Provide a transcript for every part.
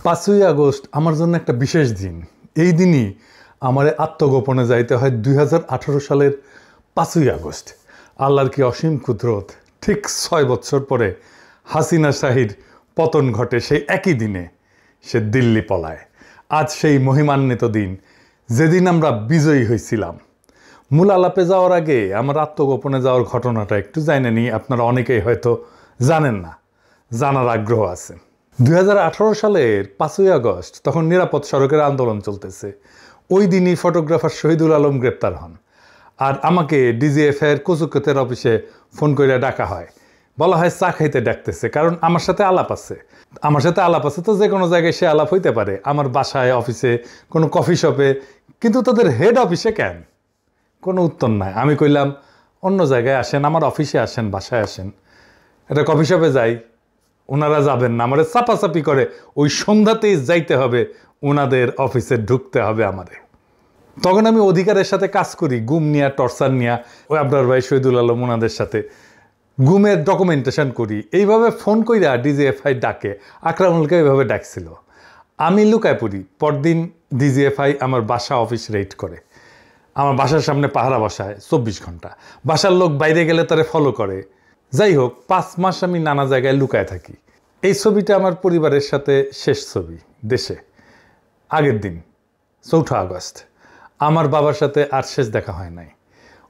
5ই August আমার জন্য একটা বিশেষ দিন। এই দিনই আমার আত্মগোপনে যাইতে হয় 2018 সালের 5ই আগস্ট। আল্লাহর কি অসীম কুদরত, ঠিক 6 বছর পরে হাসিনা শাহীর পতন ঘটে সেই একই দিনে। সে দিল্লি পলায়। আজ সেই মহিমান্বিত দিন, যেদিন আমরা বিজয়ী হয়েছিলাম। মূল আলাপে যাওয়ার আগে আমার আত্মগোপনে যাওয়ার ঘটনাটা একটু জানে নি। আপনারা অনেকেই হয়তো জানেন না, জানার আগ্রহ আছে। 2018 সালের 5ই আগস্ট তখন নিরাপদ সড়কের আন্দোলন চলতেছে। ওই দিনই ফটোগ্রাফার শহীদুল আলম গ্রেপ্তার হন। আর আমাকে ডিজিএফআইয়ের কচুক্ষেতের অফিসে ফোন করে ডাকা হয়। বলা হয় চা খাইতে ডাকতেছে, কারণ আমার সাথে আলাপ আছে। তো যে কোনো জায়গায় সে আলাপ হইতে পারে, আমার বাসায়, অফিসে, কোনো কফি শপে, কিন্তু তাদের হেড অফিসে কেন? কোনো উত্তর নাই। আমি কইলাম অন্য জায়গায় আসেন, আমার অফিসে আসেন, বাসায় আসেন, এটা কফি শপে যাই। ওনারা যাবেন না, আমাদের চাপাচাপি করে ওই সন্ধ্যাতেই যাইতে হবে, ওনাদের অফিসে ঢুকতে হবে আমাদের। তখন আমি অধিকারের সাথে কাজ করি, গুম নিয়া, টর্চার নিয়া, ওই আবরার ভাই, শহীদুল আলম, ওনাদের সাথে গুমের ডকুমেন্টেশন করি। এইভাবে ফোন কইরা ডিজিএফআই ডাকে। আকরামুলকে এইভাবে ডাকছিল। আমি লুকায় পড়ি। পরদিন ডিজিএফআই আমার বাসা অফিস রেড করে। আমার বাসার সামনে পাহারা বসায় 24 ঘন্টা। বাসার লোক বাইরে গেলে তারে ফলো করে। যাই হোক, 5 মাস আমি নানা জায়গায় লুকায় থাকি। এই ছবিটা আমার পরিবারের সাথে শেষ ছবি দেশে। আগের দিন 4 আগস্ট আমার বাবার সাথে আর শেষ দেখা হয় নাই।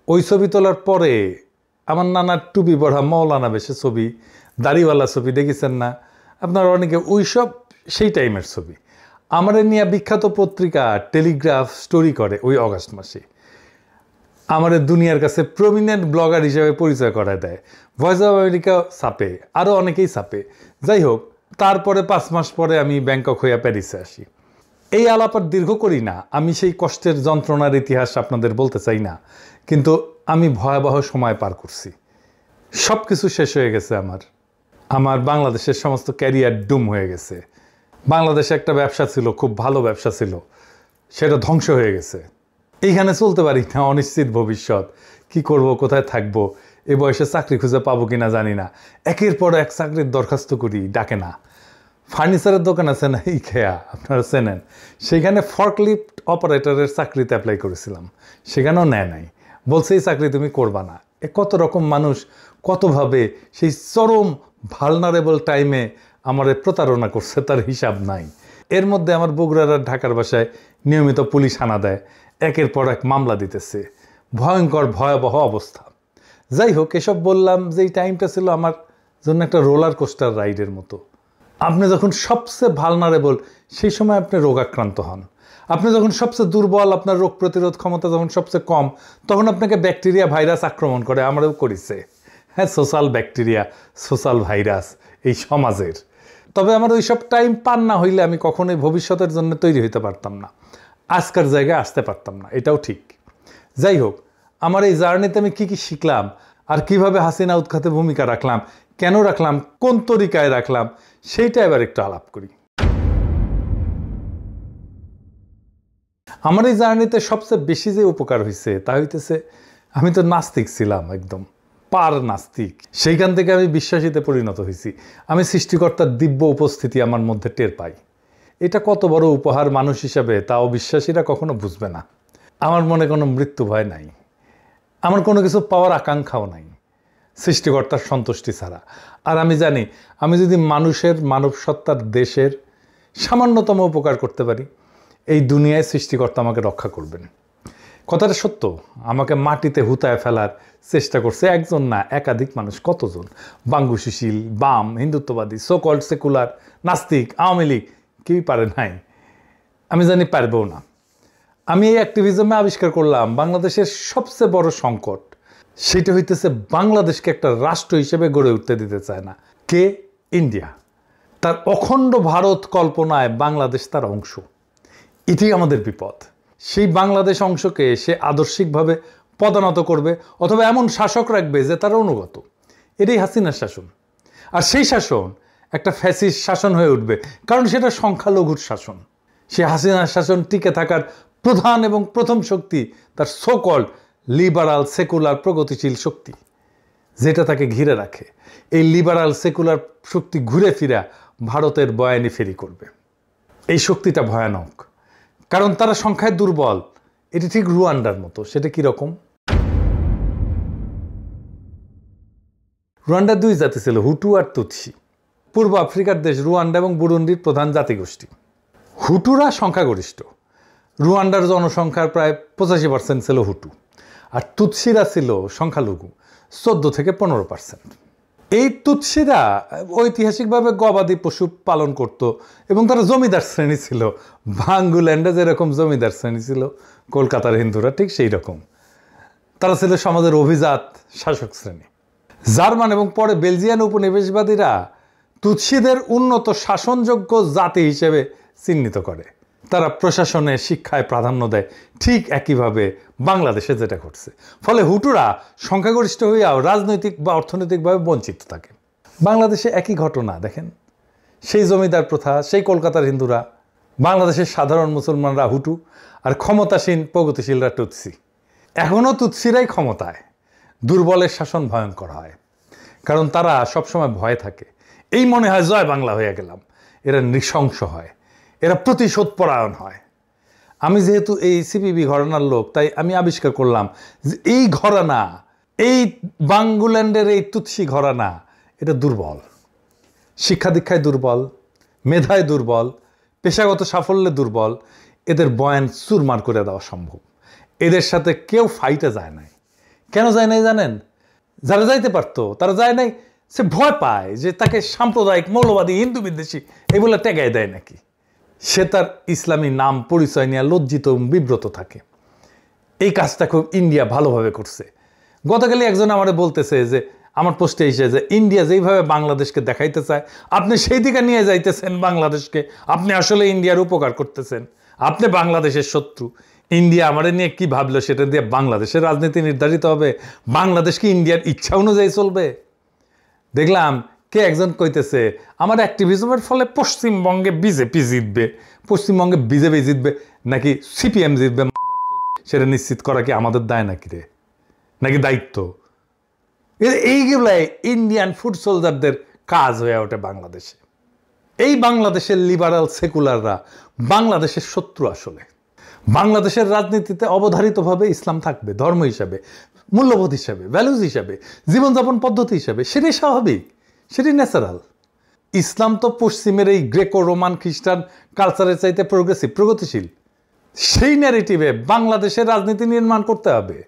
ওই ছবি তোলার পরে আমার নানার টুপি পড়া মৌলানা বেশে ছবি, দাড়িওয়ালা ছবি দেখেছেন না আপনারা অনেকে? ওই সব সেই টাইমের ছবি। আমার নিয়ে বিখ্যাত পত্রিকা টেলিগ্রাফ স্টোরি করে ওই অগাস্ট মাসে। আমার দুনিয়ার কাছে প্রমিনেন্ট ব্লগার হিসেবে পরিচয় করায় দেয়। ভয়েস অফ আমেরিকা ছাপে, আরও অনেকেই ছাপে। যাই হোক, তারপরে 5 মাস পরে আমি ব্যাংকক হইয়া প্যারিসে আসি। এই আলাপ আর দীর্ঘ করি না। আমি সেই কষ্টের যন্ত্রণার ইতিহাস আপনাদের বলতে চাই না, কিন্তু আমি ভয়াবহ সময় পার করছি। সব কিছু শেষ হয়ে গেছে। আমার বাংলাদেশের সমস্ত ক্যারিয়ার ডুম হয়ে গেছে। বাংলাদেশে একটা ব্যবসা ছিল, খুব ভালো ব্যবসা ছিল, সেটা ধ্বংস হয়ে গেছে। এইখানে চলতে পারি না, অনিশ্চিত ভবিষ্যৎ। কি করব, কোথায় থাকবো, এ বয়সে চাকরি খুঁজে পাবো কিনা জানি না। একের পর এক চাকরির দরখাস্ত করি, ডাকে না। ফার্নিচারের দোকান আছে না, ইকেয়া, আপনারা চেনেন, সেখানে ফর্কলিফট অপারেটরের চাকরিতে অ্যাপ্লাই করেছিলাম, সেখানেও নেয় নাই। বলছে এই চাকরি তুমি করবা না। কত রকম মানুষ কতভাবে সেই চরম ভালনারেবল টাইমে আমার প্রতারণা করছে, তার হিসাব নাই। এর মধ্যে আমার বগুড়ার আর ঢাকার বাসায় নিয়মিত পুলিশ হানা দেয়, একের পর এক মামলা দিতেছে। ভয়ঙ্কর ভয়াবহ অবস্থা। যাই হোক, এসব বললাম যে এই টাইমটা ছিল আমার জন্য একটা রোলার কোস্টার রাইডের মতো। আপনি যখন সবচেয়ে ভালনারেবল, সেই সময় আপনি রোগাক্রান্ত হন। আপনি যখন সবচেয়ে দুর্বল, আপনার রোগ প্রতিরোধ ক্ষমতা যখন সবচেয়ে কম, তখন আপনাকে ব্যাকটেরিয়া ভাইরাস আক্রমণ করে। আমারও করেছে। হ্যাঁ, সোশ্যাল ব্যাকটেরিয়া, সোশ্যাল ভাইরাস এই সমাজের। তবে আমার ওই সব টাইম পার না হইলে আমি কখনোই ভবিষ্যতের জন্য তৈরি হইতে পারতাম না, আজকের জায়গায় আসতে পারতাম না, এটাও ঠিক। যাই হোক, আমার এই জার্নিতে আমি কি কি শিখলাম, আর কিভাবে হাসিনা উৎখাতে ভূমিকা রাখলাম, কেন রাখলাম, কোন তরিকায় রাখলাম, সেইটা এবার একটু আলাপ করি। আমার এই জার্নিতে সবচেয়ে বেশি যে উপকার হয়েছে তা হইতেছে, আমি তো নাস্তিক ছিলাম, একদম পার নাস্তিক। সেইখান থেকে আমি বিশ্বাসীতে পরিণত হয়েছি। আমি সৃষ্টিকর্তার দিব্য উপস্থিতি আমার মধ্যে টের পাই। এটা কত বড় উপহার মানুষ হিসাবে, তা অবিশ্বাসীরা কখনো বুঝবে না। আমার মনে কোনো মৃত্যু ভয় নাই, আমার কোনো কিছু পাওয়ার আকাঙ্ক্ষাও নাই সৃষ্টিকর্তার সন্তুষ্টি ছাড়া। আর আমি জানি, আমি যদি মানুষের, মানব সত্তার, দেশের সামান্যতম উপকার করতে পারি, এই দুনিয়ায় সৃষ্টিকর্তা আমাকে রক্ষা করবেন। কথাটা সত্য। আমাকে মাটিতে হুতায় ফেলার চেষ্টা করছে একজন না, একাধিক মানুষ। কতজন? বাঙ্গু সুশীল, বাম, হিন্দুত্ববাদী, সো কল্ড সেকুলার, নাস্তিক, আওয়ামী লীগ, কেউই পারে নাই। আমি জানি পারবেও না। আমি এই অ্যাক্টিভিজমে আবিষ্কার করলাম বাংলাদেশের সবচেয়ে বড় সংকট। সেটা হইতেছে বাংলাদেশকে একটা রাষ্ট্র হিসেবে গড়ে উঠতে দিতে চায় না কে? ইন্ডিয়া। তার অখণ্ড ভারত কল্পনায় বাংলাদেশ তার অংশ। এটি আমাদের বিপদ। সেই বাংলাদেশ অংশকে সে আদর্শিকভাবে পদানত করবে, অথবা এমন শাসক রাখবে যে তার অনুগত। এটাই হাসিনার শাসন। আর সেই শাসন একটা ফ্যাসিস্ট শাসন হয়ে উঠবে, কারণ সেটা সংখ্যালঘুর শাসন। সে হাসিনার শাসন টিকে থাকার প্রধান এবং প্রথম শক্তি তার সো কল্ড লিবারাল সেকুলার প্রগতিশীল শক্তি, যেটা তাকে ঘিরে রাখে। এই লিবারাল সেকুলার শক্তি ঘুরে ফিরা ভারতের বয়ানি ফেরি করবে। এই শক্তিটা ভয়ানক, কারণ তারা সংখ্যায় দুর্বল। এটি ঠিক রুয়ান্ডার মতো। সেটা কীরকম? রুয়ান্ডার দুই জাতি ছিল, হুটু আর তুৎসি। পূর্ব আফ্রিকার দেশ রুয়ান্ডা এবং বুরুন্ডির প্রধান জাতিগোষ্ঠী। হুটুরা সংখ্যাগরিষ্ঠ। রুয়ান্ডার জনসংখ্যার প্রায় 85% ছিল হুটু, আর তুৎসিরা ছিল সংখ্যালঘু, 14 থেকে 15%। এই তুৎসিরা ঐতিহাসিকভাবে গবাদি পশু পালন করত এবং তারা জমিদার শ্রেণী ছিল। বাঙ্গুল্যান্ডে যেরকম জমিদার শ্রেণী ছিল কলকাতার হিন্দুরা, ঠিক সেই রকম তারা ছিল সমাজের অভিজাত শাসক শ্রেণী। জার্মান এবং পরে বেলজিয়ান উপনিবেশবাদীরা তুৎসিদের উন্নত শাসনযোগ্য জাতি হিসেবে চিহ্নিত করে। তারা প্রশাসনে শিক্ষায় প্রাধান্য দেয়, ঠিক একইভাবে বাংলাদেশে যেটা ঘটছে। ফলে হুটুরা সংখ্যাগরিষ্ঠ হইয়াও রাজনৈতিক বা অর্থনৈতিকভাবে বঞ্চিত থাকে। বাংলাদেশে একই ঘটনা দেখেন, সেই জমিদার প্রথা, সেই কলকাতার হিন্দুরা, বাংলাদেশের সাধারণ মুসলমানরা হুটু, আর ক্ষমতাসীন প্রগতিশীলরা তুৎসি। এখনও তুৎসিরাই ক্ষমতায়। দুর্বলের শাসন ভয়ঙ্কর হয়, কারণ তারা সবসময় ভয়ে থাকে। এই মনে হয় জয় বাংলা হয়ে গেলাম। এরা নৃশংস হয়, এরা প্রতিশোধ পরায়ণ হয়। আমি যেহেতু এই সিপিবি ঘরানার লোক, তাই আমি আবিষ্কার করলাম যে এই ঘরানা, এই বাঙ্গুল্যান্ডের এই তুৎসি ঘরানা, এটা দুর্বল। শিক্ষা দীক্ষায় দুর্বল, মেধায় দুর্বল, পেশাগত সাফল্যে দুর্বল। এদের বয়ান চুরমার করে দেওয়া সম্ভব। এদের সাথে কেউ ফাইটে যায় নাই। কেন যায় নাই জানেন? যারা যাইতে পারতো তারা যায় নাই। সে ভয় পায় যে তাকে সাম্প্রদায়িক, মৌলবাদী, হিন্দু বিদ্বেষী এগুলো টেকায় দেয় নাকি। সে তার ইসলামী নাম পরিচয় নিয়ে লজ্জিত এবং বিব্রত থাকে। এই কাজটা খুব ইন্ডিয়া ভালোভাবে করছে। গতকালই একজন আমারে বলতেছে যে, আমার পোস্টে এসে, যে ইন্ডিয়া যেইভাবে বাংলাদেশকে দেখাইতে চায়, আপনি সেই দিকে নিয়ে যাইতেছেন বাংলাদেশকে। আপনি আসলে ইন্ডিয়ার উপকার করতেছেন, আপনি বাংলাদেশের শত্রু। ইন্ডিয়া আমারে নিয়ে কি ভাবলো সেটা দিয়ে বাংলাদেশের রাজনীতি নির্ধারিত হবে? বাংলাদেশ কি ইন্ডিয়ার ইচ্ছা অনুযায়ী চলবে? দেখলাম কে একজন কইতেছে, আমার অ্যাক্টিভিজমের ফলে পশ্চিমবঙ্গে বিজেপি জিতবে। পশ্চিমবঙ্গে বিজেপি জিতবে নাকি সিপিএম জিতবে, সেটা নিশ্চিত করা কি আমাদের দায় নাকি রে, নাকি দায়িত্ব? এইগুলাই ইন্ডিয়ান ফুড সোলজারদের কাজ হয়ে ওঠে বাংলাদেশে। এই বাংলাদেশের লিবারাল সেকুলাররা বাংলাদেশের শত্রু। আসলে বাংলাদেশের রাজনীতিতে অবধারিতভাবে ইসলাম থাকবে, ধর্ম হিসাবে, মূল্যবোধ হিসাবে, ভ্যালুজ হিসাবে, জীবনযাপন পদ্ধতি হিসাবে। সেটাই স্বাভাবিক, সেটাই ন্যাচারাল। ইসলাম তো পশ্চিমের এই গ্রেকো রোমান খ্রিস্টান কালচারের চাইতে প্রোগ্রেসিভ, প্রগতিশীল। সেই ন্যারেটিভে বাংলাদেশের রাজনীতি নির্মাণ করতে হবে,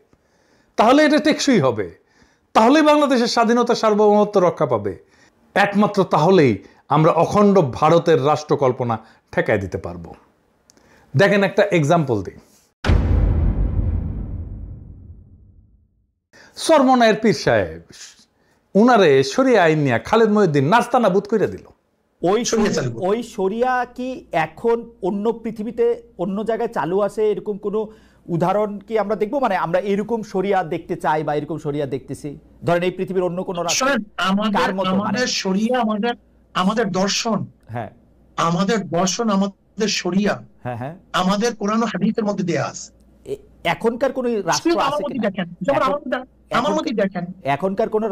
তাহলে এটা টেকসই হবে। তাহলেই বাংলাদেশের স্বাধীনতা, সার্বভৌমত্ব রক্ষা পাবে। একমাত্র তাহলেই আমরা অখণ্ড ভারতের রাষ্ট্র কল্পনা ঠেকায় দিতে পারবো। দেখেন একটা এক্সাম্পল দিই। চরমনায়ের পীর সাহেব, উনারে শরিয়া আইন নিয়ে খালেদ মহিউদ্দিন নাস্তানাবুদ করে দিল। ওই শরিয়া কি এখন অন্য পৃথিবীতে অন্য জায়গায় চালু আছে? এরকম কোনো উদাহরণ কি আমরা দেখবো? মানে আমরা এরকম শরিয়া দেখতে চাই বা এরকম শরিয়া দেখতেছি, ধরেন এই পৃথিবীর অন্য কোনো আমাদের শরিয়া, আমাদের দর্শন, হ্যাঁ আমাদের দর্শন, আমাদের শরিয়া, হ্যাঁ হ্যাঁ, আমাদের কোরআন ও হাদিসের মধ্যে দেয়া আছে। এখনকার কোন রাষ্ট্র আছে কিনা? আমার মধ্যে দেখেন, এখনকার কোন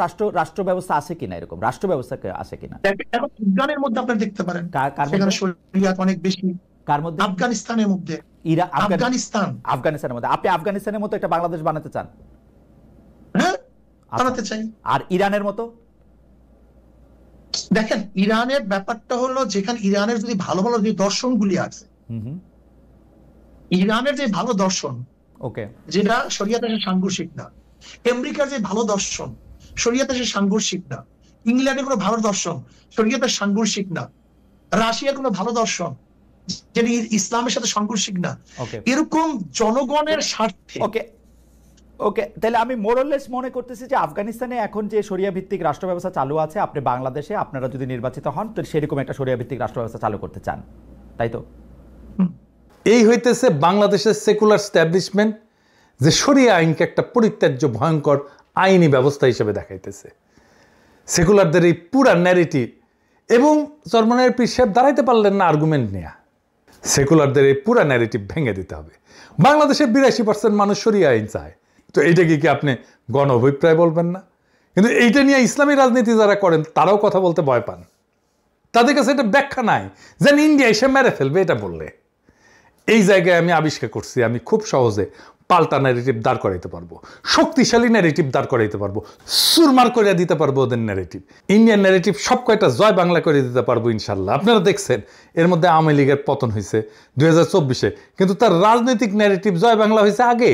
রাষ্ট্র ব্যবস্থা আছে কিনা, এরকম রাষ্ট্র ব্যবস্থা আছে কিনা? এখন আফগানের মধ্যে আপনারা দেখতে পারেন সেখানে শরিয়া অনেক বেশি। কার মধ্যে? আফগানিস্তানের মধ্যে। আফগানিস্তানের মধ্যে। আপনি আফগানিস্তানের মতো একটা বাংলাদেশ বানাতে চান? হ্যাঁ, বানাতে চাই। আর ইরানের মতো? দেখেন, ইরানের ব্যাপারটা হলো, যেখানে ইরানের যদি ভালো ভালো যে দর্শনগুলি আছে, ইরানের যে ভালো দর্শন, ওকে, যেটা শরিয়াতে সাংঘর্ষিক না। আমেরিকার যে ভালো দর্শন, শরিয়াতে সাংঘর্ষিক না। ইংল্যান্ডের কোনো ভালো দর্শন, শরিয়াতে সাংঘর্ষিক না। রাশিয়ার কোনো ভালো দর্শন, যেটা ইসলামের সাথে সাংঘর্ষিক না। এরকম জনগণের স্বার্থে। ওকে ওকে, তাহলে আমি মোরলেস মনে করতেছি যে আফগানিস্তানে এখন যে শরিয়া ভিত্তিক রাষ্ট্র ব্যবস্থা চালু আছে, আপনি বাংলাদেশে আপনারা যদি নির্বাচিত হন তো সেরকম একটা শরিয়া ভিত্তিক রাষ্ট্র ব্যবস্থা চালু করতে চান, তাই তো? এই হইতেছে বাংলাদেশের সেকুলার স্ট্যাবলিশমেন্ট, যে শরিয়া আইনকে একটা পরিত্যাজ্য ভয়ঙ্কর আইনি ব্যবস্থা হিসেবে দেখাইতেছে। সেকুলারদের এই পুরা ন্যারেটিভ, এবং চরমনায়ের পীর সাহেব দাঁড়াইতে পারলেন না আর্গুমেন্ট নিয়ে। সেকুলারদের এই পুরা ন্যারেটিভ ভেঙে দিতে হবে। বাংলাদেশের 82% মানুষ শরিয়া আইন চায়, তো এইটাকে কি আপনি গণ অভিপ্রায় বলবেন না? কিন্তু এইটা নিয়ে ইসলামী রাজনীতি যারা করেন তারাও কথা বলতে ভয় পান। তাদের কাছে এটা ব্যাখ্যা নাই, যেন ইন্ডিয়া এসে মেরে ফেলবে এটা বললে। এই জায়গায় আমি আবিষ্কার করছি আমি খুব সহজে পাল্টা ন্যারেটিভ দাঁড় করাইতে পারবো, শক্তিশালী ন্যারেটিভ দাঁড় করাইতে পারবো, সুরমার করে দিতে পারবো ওদের ন্যারেটিভ। ইন্ডিয়ান ন্যারেটিভ সব কয়টা জয় বাংলা করে দিতে পারবো ইনশাল্লাহ। আপনারা দেখছেন এর মধ্যে আওয়ামী লীগের পতন হয়েছে 2024-এ, কিন্তু তার রাজনৈতিক ন্যারেটিভ জয় বাংলা হয়েছে আগে।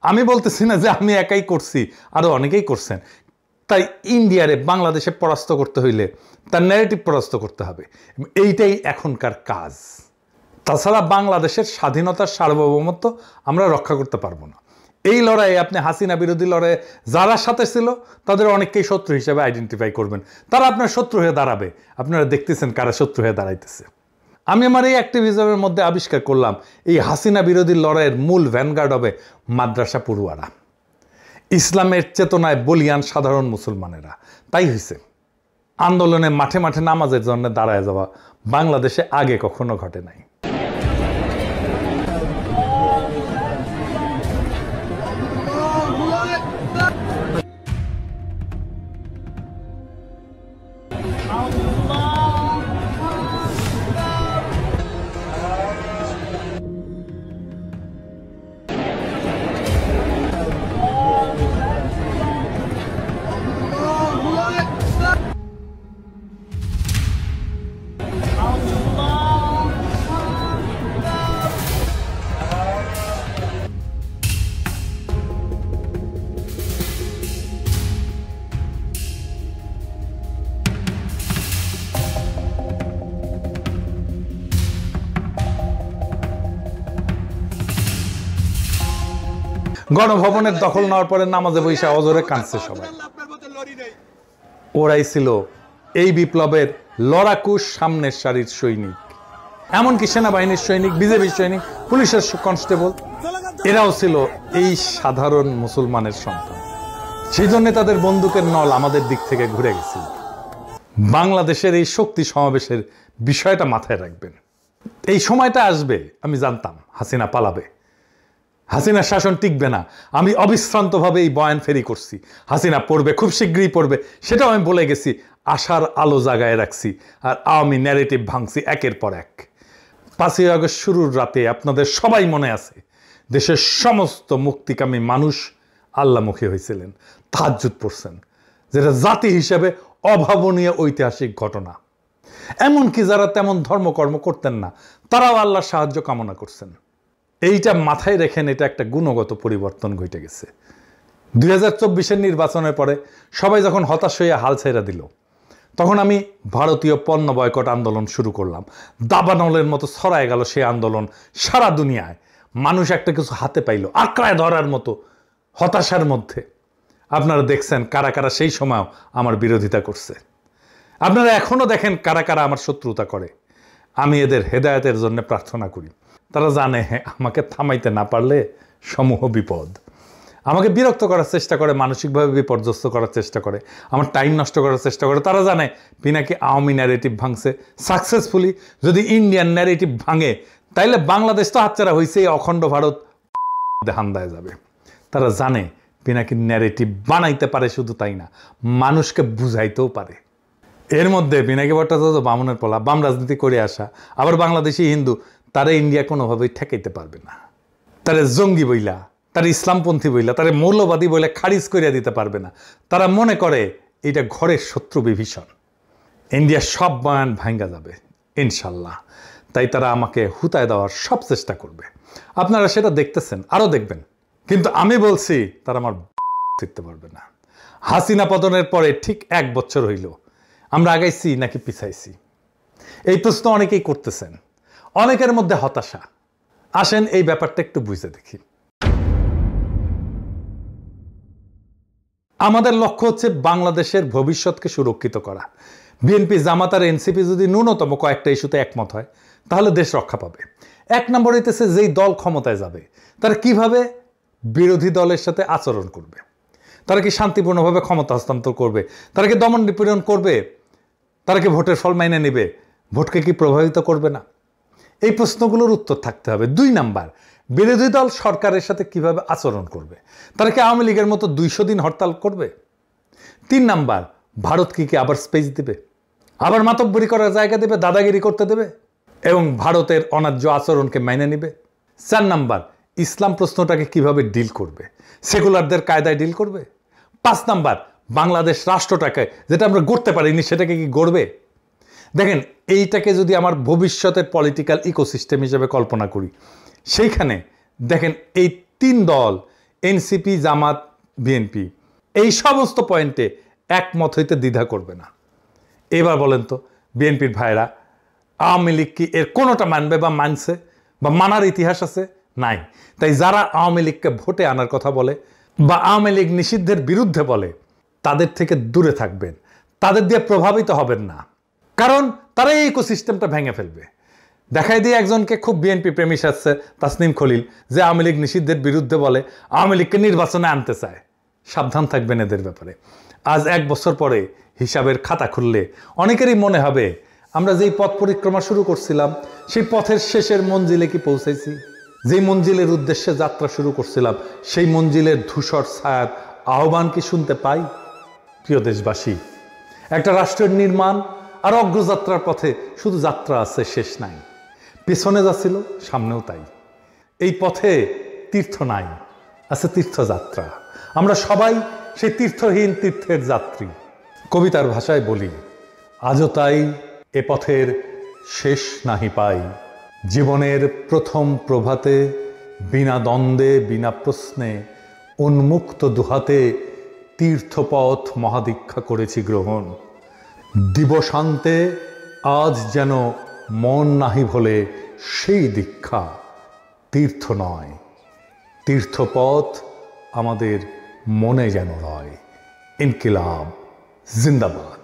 আমি বলতেছি না যে আমি একাই করছি, আরো অনেকেই করছেন। তাই ইন্ডিয়ারে বাংলাদেশে পরাস্ত করতে হইলে তার ন্যারেটিভ পরাস্ত করতে হবে, এইটাই এখনকার কাজ। তাছাড়া বাংলাদেশের স্বাধীনতার সার্বভৌমত্ব আমরা রক্ষা করতে পারবো না। এই লড়াইয়ে আপনি হাসিনা বিরোধী লড়াইয়ে যারা সাথে ছিল তাদের অনেককেই শত্রু হিসেবে আইডেন্টিফাই করবেন, তারা আপনার শত্রু হয়ে দাঁড়াবে। আপনারা দেখতেছেন কারা শত্রু হয়ে দাঁড়াইতেছে। আমি আমার এই অ্যাক্টিভিজমের মধ্যে আবিষ্কার করলাম এই হাসিনা বিরোধী লড়াইয়ের মূল ভ্যানগার্ড হবে মাদ্রাসা পড়ুয়ারা, ইসলামের চেতনায় বলিয়ান সাধারণ মুসলমানেরা। তাই হয়েছে আন্দোলনে মাঠে মাঠে নামাজের জন্য দাঁড়ায় যাওয়া বাংলাদেশে আগে কখনো ঘটে নাই। গণভবনের দখল নেওয়ার পরে নামাজে বৈশা অজরে কাঁদছে সবাই। ওরাই ছিল এই বিপ্লবের লড়াকু সামনের সারির সৈনিক, এমনকি সেনাবাহিনীর সৈনিক, বিজেপির সৈনিক, পুলিশের কনস্টেবল, এরাও ছিল এই সাধারণ মুসলমানের সন্তান। সেই জন্য তাদের বন্দুকের নল আমাদের দিক থেকে ঘুরে গেছিল। বাংলাদেশের এই শক্তি সমাবেশের বিষয়টা মাথায় রাখবেন। এই সময়টা আসবে, আমি জানতাম হাসিনা পালাবে, হাসিনার শাসন টিকবে না। আমি অবিশ্রান্তভাবে এই বয়ান ফেরি করছি, হাসিনা পড়বে, খুব শীঘ্রই পড়বে, সেটাও আমি বলে গেছি। আশার আলো জাগায় রাখছি আর আওয়ামী ন্যারেটিভ ভাঙছি একের পর এক। 5ই আগস্ট শুরুর রাতে আপনাদের সবাই মনে আছে দেশের সমস্ত মুক্তিকামী মানুষ আল্লাহমুখী হয়েছিলেন, তাহাজ্জুদ পড়ছেন, যেটা জাতি হিসেবে অভাবনীয় ঐতিহাসিক ঘটনা। এমনকি যারা তেমন ধর্মকর্ম করতেন না তারাও আল্লাহর সাহায্য কামনা করছেন। এইটা মাথায় রেখেন, এটা একটা গুণগত পরিবর্তন ঘটে গেছে। 2024-এর নির্বাচনের পরে সবাই যখন হতাশ হয়ে হাল ছেড়ে দিল, তখন আমি ভারতীয় পণ্য বয়কট আন্দোলন শুরু করলাম। দাবানলের মতো ছড়ায় গেল সেই আন্দোলন সারা দুনিয়ায়। মানুষ একটা কিছু হাতে পাইল আঁকড়ায় ধরার মতো হতাশার মধ্যে। আপনারা দেখছেন কারা কারা সেই সময়ও আমার বিরোধিতা করছে। আপনারা এখনো দেখেন কারা কারা আমার শত্রুতা করে। আমি এদের হেদায়েতের জন্য প্রার্থনা করি। তারা জানে আমাকে থামাইতে না পারলে সমূহ বিপদ। আমাকে বিরক্ত করার চেষ্টা করে, মানসিকভাবে বিপর্যস্ত করার চেষ্টা করে, আমার টাইম নষ্ট করার চেষ্টা করে। তারা জানে পিনাকি আওয়ামী ন্যারেটিভ ভাঙছে সাকসেসফুলি। যদি ইন্ডিয়ান ন্যারেটিভ ভাঙে তাইলে বাংলাদেশ তো হাতছাড়া হয়েছে, অখণ্ড ভারত হান্দায় যাবে। তারা জানে পিনাকি ন্যারেটিভ বানাইতে পারে, শুধু তাই না মানুষকে বুঝাইতেও পারে। এর মধ্যে পিনাকি ভট্টাচার্য বামনের পোলা, বাম রাজনীতি করে আসা, আবার বাংলাদেশি হিন্দু, তারা ইন্ডিয়া কোনোভাবেই ঠেকাইতে পারবে না। তারা জঙ্গি বইলা, তারা ইসলামপন্থী বইলা, তারা মৌলবাদী বইলা খারিজ করিয়া দিতে পারবে না। তারা মনে করে এটা ঘরের শত্রু বিভীষণ, ইন্ডিয়া সব বয়ান ভাঙ্গা যাবে ইনশাল্লাহ। তাই তারা আমাকে হুতায় দেওয়ার সব চেষ্টা করবে। আপনারা সেটা দেখতেছেন, আরো দেখবেন। কিন্তু আমি বলছি তারা আমার শিখতে পারবে না। হাসিনা পতনের পরে ঠিক 1 বছর হইল, আমরা আগাইছি নাকি পিছাইছি? এই প্রশ্ন অনেকেই করতেছেন, অনেকের মধ্যে হতাশা। আসেন এই ব্যাপারটা একটু বুঝে দেখি। আমাদের লক্ষ্য হচ্ছে বাংলাদেশের ভবিষ্যৎকে সুরক্ষিত করা। বিএনপি, জামাত আর এনসিপি যদি ন্যূনতম কয়েকটা ইস্যুতে একমত হয় তাহলে দেশ রক্ষা পাবে। 1 নম্বর হইতেছে যেই দল ক্ষমতায় যাবে তারা কিভাবে বিরোধী দলের সাথে আচরণ করবে। তারা কি শান্তিপূর্ণভাবে ক্ষমতা হস্তান্তর করবে? তারা কি দমন নিপীড়ন করবে? তারা কি ভোটের ফল মাইনে নেবে? ভোটকে কি প্রভাবিত করবে না? এই প্রশ্নগুলোর উত্তর থাকতে হবে। 2 নাম্বার, বিরোধী দল সরকারের সাথে কিভাবে আচরণ করবে। তারা কি আওয়ামী লীগের মতো 200 দিন হরতাল করবে? 3 নাম্বার, ভারত কি আবার স্পেস দিবে? আবার মাতব্বরি করার জায়গা দেবে, দাদাগিরি করতে দেবে এবং ভারতের অন্যায্য আচরণকে মেনে নেবে। 4 নাম্বার, ইসলাম প্রশ্নটাকে কিভাবে ডিল করবে, সেকুলারদের কায়দায় ডিল করবে। 5 নাম্বার, বাংলাদেশ রাষ্ট্রটাকে যেটা আমরা গড়তে পারিনি সেটাকে কি গড়বে। দেখেন, এইটাকে যদি আমার ভবিষ্যতের পলিটিক্যাল ইকোসিস্টেম হিসেবে কল্পনা করি, সেইখানে দেখেন এই 3 দল এনসিপি, জামাত, বিএনপি এই সমস্ত পয়েন্টে একমত হইতে দ্বিধা করবে না। এবার বলেন তো বিএনপির ভাইরা, আওয়ামী লীগ কি এর কোনোটা মানবে বা মানছে বা মানার ইতিহাস আছে? নাই। তাই যারা আওয়ামী লীগকে ভোটে আনার কথা বলে বা আওয়ামী লীগ নিষিদ্ধের বিরুদ্ধে বলে, তাদের থেকে দূরে থাকবেন, তাদের দিয়ে প্রভাবিত হবেন না, কারণ তারা এই ইকোসিস্টেমটা ভেঙে ফেলবে। দেখাই দিয়ে একজনকে খুব বিএনপি প্রেমী আসছে, তাসনিম খলিল, যে আওয়ামী লীগ নিষিদ্ধের বিরুদ্ধে বলে, আওয়ামী লীগকে নির্বাচনে আনতে চায়। সাবধান থাকবেন এদের ব্যাপারে। আজ 1 বছর পরে হিসাবের খাতা খুললে অনেকেরই মনে হবে আমরা যেই পথ পরিক্রমা শুরু করছিলাম সেই পথের শেষের মঞ্জিলে কি পৌঁছাইছি? যেই মঞ্জিলের উদ্দেশ্যে যাত্রা শুরু করছিলাম সেই মঞ্জিলের ধূসর ছায়ার আহ্বান কি শুনতে পাই? প্রিয় দেশবাসী, একটা রাষ্ট্রের নির্মাণ আর অগ্রযাত্রার পথে শুধু যাত্রা আছে, শেষ নাই। পেছনে যাচ্ছিল, সামনেও তাই। এই পথে তীর্থ নাই, আছে তীর্থযাত্রা। আমরা সবাই সেই তীর্থহীন তীর্থের যাত্রী। কবিতার ভাষায় বলি, আজও তাই এ পথের শেষ নাহি পাই। জীবনের প্রথম প্রভাতে বিনা দ্বন্দ্বে বিনা প্রশ্নে উন্মুক্ত দুহাতে তীর্থপথ মহাদীক্ষা করেছি গ্রহণ। দিবসান্তে আজ যেন মন নাহি ভোলে সেই দীক্ষা তীর্থ নয়, তীর্থপথ আমাদের মনে যেন রয়। ইনকিলাব জিন্দাবাদ।